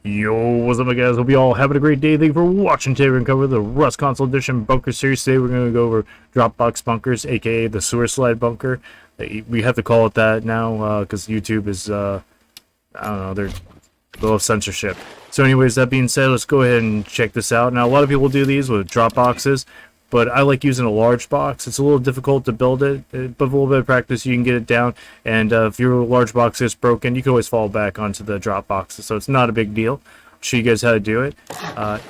Yo, what's up, my guys? Hope you all having a great day. Thank you for watching. Today we're going to cover the RustConsole Edition Bunker Series. Today we're going to go over Dropbox bunkers, aka the sewer slide bunker. We have to call it that now because YouTube is, I don't know, they're a little censorship. So anyways, that being said, let's go ahead and check this out. Now, a lot of people do these with Dropboxes, but I like using a large box. It's a little difficult to build it, but with a little bit of practice, you can get it down. And if your large box is broken, you can always fall back onto the drop boxes, so it's not a big deal. I'll show you guys how to do it.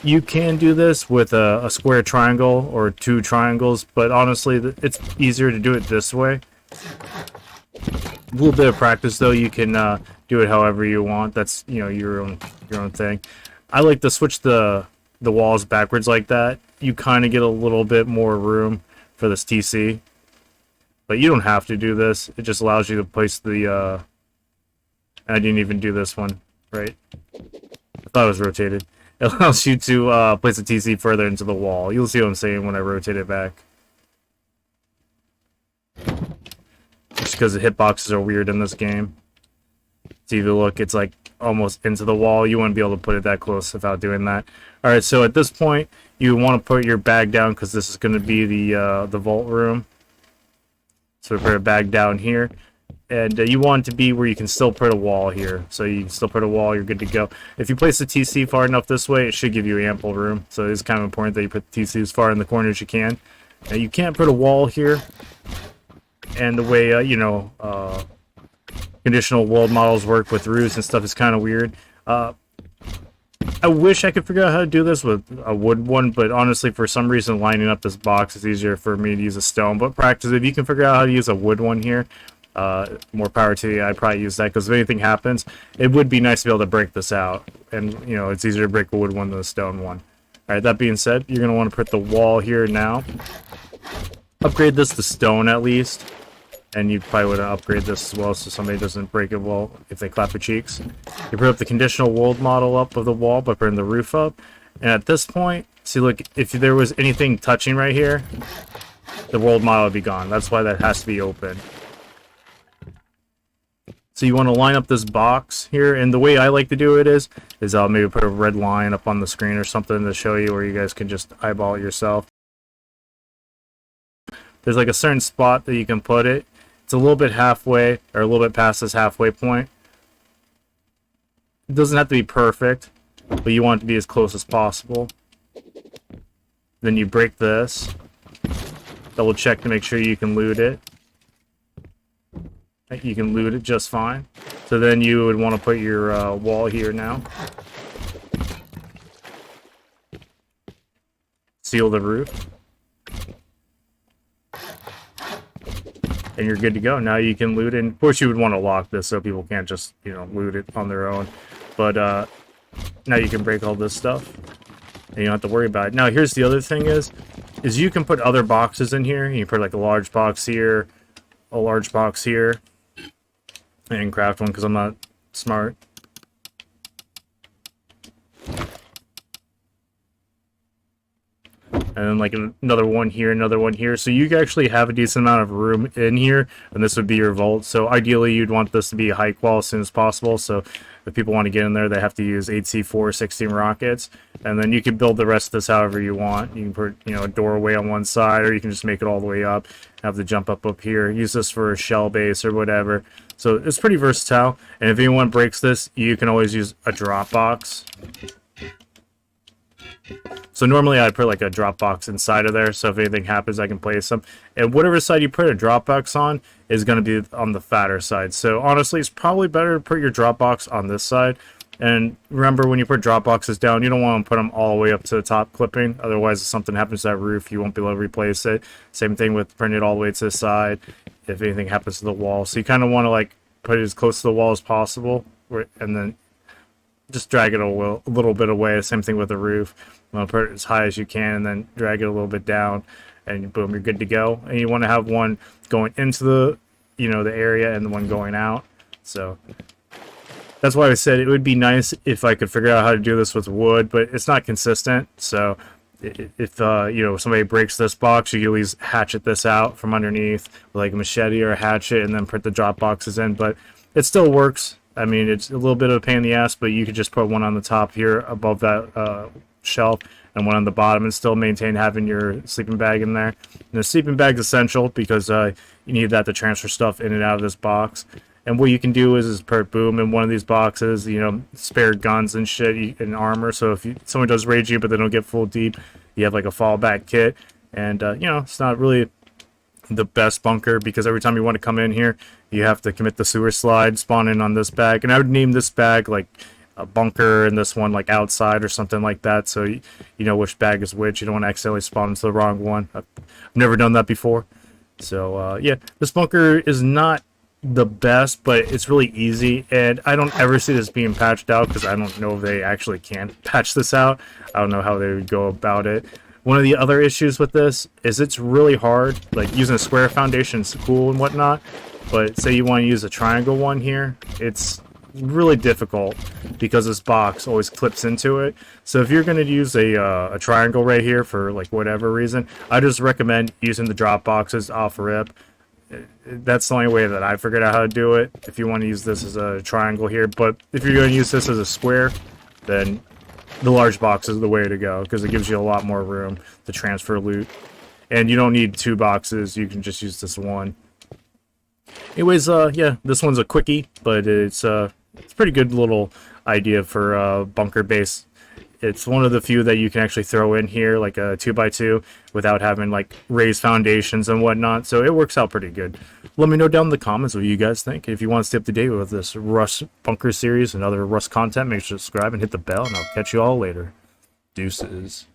You can do this with a square triangle or two triangles, but honestly, it's easier to do it this way. A little bit of practice, though, you can do it however you want. That's, you know, your own thing. I like to switch the walls backwards like that. You kind of get a little bit more room for this TC, but you don't have to do this. It just allows you to place the I didn't even do this one right. I thought it was rotated. It allows you to place the TC further into the wall. You'll see what I'm saying when I rotate it back, just because the hitboxes are weird in this game. So if you look, it's like almost into the wall. You wouldn't be able to put it that close without doing that. All right, so at this point, you want to put your bag down because this is going to be the vault room. So we put a bag down here, and you want it to be where you can still put a wall here. So you can still put a wall. You're good to go. If you place the TC far enough this way, it should give you ample room. So it's kind of important that you put the TC as far in the corner as you can. Now you can't put a wall here, and the way conditional world models work with roofs and stuff is kind of weird. I wish I could figure out how to do this with a wood one, but honestly, for some reason, lining up this box is easier for me to use a stone. But practice, if you can figure out how to use a wood one here, more power to you. I'd probably use that, because if anything happens, it would be nice to be able to break this out. And, you know, it's easier to break a wood one than a stone one. All right, that being said, you're going to want to put the wall here now. Upgrade this to stone at least. And you probably would upgrade this as well so somebody doesn't break it well if they clap their cheeks. You put up the conditional world model up of the wall by putting the roof up. And at this point, see, look, if there was anything touching right here, the world model would be gone. That's why that has to be open. So you want to line up this box here, and the way I like to do it is I'll maybe put a red line up on the screen or something to show you, where you guys can just eyeball it yourself. There's like a certain spot that you can put it. It's a little bit halfway, or a little bit past this halfway point. It doesn't have to be perfect, but you want it to be as close as possible. Then you break this. Double check to make sure you can loot it. You can loot it just fine. So then you would want to put your wall here now. Seal the roof. And you're good to go. Now you can loot it. And of course, you would want to lock this so people can't just, you know, loot it on their own. But now you can break all this stuff, and you don't have to worry about it. Now, here's the other thing is you can put other boxes in here. You can put like a large box here, a large box here. I didn't craft one because I'm not smart. And then like another one here, another one here. So you actually have a decent amount of room in here, and this would be your vault. So ideally, you'd want this to be high qual as soon as possible. So if people want to get in there, they have to use 8C4 16 rockets. And then you can build the rest of this however you want. You can put, you know, a doorway on one side, or you can just make it all the way up, have the jump up here. Use this for a shell base or whatever. So it's pretty versatile. And if anyone breaks this, you can always use a Dropbox. So normally I'd put like a Dropbox inside of there, so if anything happens, I can place them. And whatever side you put a Dropbox on is going to be on the fatter side. So honestly, it's probably better to put your Dropbox on this side. And remember, when you put Dropboxes down, you don't want to put them all the way up to the top clipping. Otherwise, if something happens to that roof, you won't be able to replace it. Same thing with putting it all the way to the side if anything happens to the wall. So you kind of want to like put it as close to the wall as possible, and then just drag it a little bit away. Same thing with the roof. You want to put it as high as you can, and then drag it a little bit down, and boom, you're good to go. And you want to have one going into the, you know, the area, and the one going out. So that's why I said it would be nice if I could figure out how to do this with wood, but it's not consistent. So if you know, somebody breaks this box, you can at least hatchet this out from underneath with like a machete or a hatchet, and then put the drop boxes in. But it still works. I mean, it's a little bit of a pain in the ass, but you could just put one on the top here above that shelf and one on the bottom and still maintain having your sleeping bag in there. And the sleeping bag's essential because you need that to transfer stuff in and out of this box. And what you can do is put boom in one of these boxes, you know, spare guns and shit and armor. So if someone does raid you but they don't get full deep, you have like a fallback kit. And, you know, it's not really the best bunker because every time you want to come in here, you have to commit the sewer slide, spawn in on this bag. And I would name this bag like a bunker and this one like outside or something like that. So you know which bag is which. You don't want to accidentally spawn into the wrong one. I've never done that before. So, yeah, this bunker is not the best, but it's really easy, and I don't ever see this being patched out because I don't know if they actually can patch this out. I don't know how they would go about it. One of the other issues with this is it's really hard. Like using a square foundation is cool and whatnot, but say you want to use a triangle one here, it's really difficult because this box always clips into it. So if you're going to use a triangle right here for like whatever reason, I just recommend using the drop boxes off rip. That's the only way that I figured out how to do it. If you want to use this as a triangle here, but if you're going to use this as a square, then the large box is the way to go because it gives you a lot more room to transfer loot. And you don't need 2 boxes, you can just use this one. Anyways, yeah, this one's a quickie, but it's a pretty good little idea for bunker base. It's one of the few that you can actually throw in here, like a 2x2, without having like raised foundations and whatnot. So it works out pretty good. Let me know down in the comments what you guys think. If you want to stay up to date with this Rust bunker series and other Rust content, make sure to subscribe and hit the bell, and I'll catch you all later. Deuces.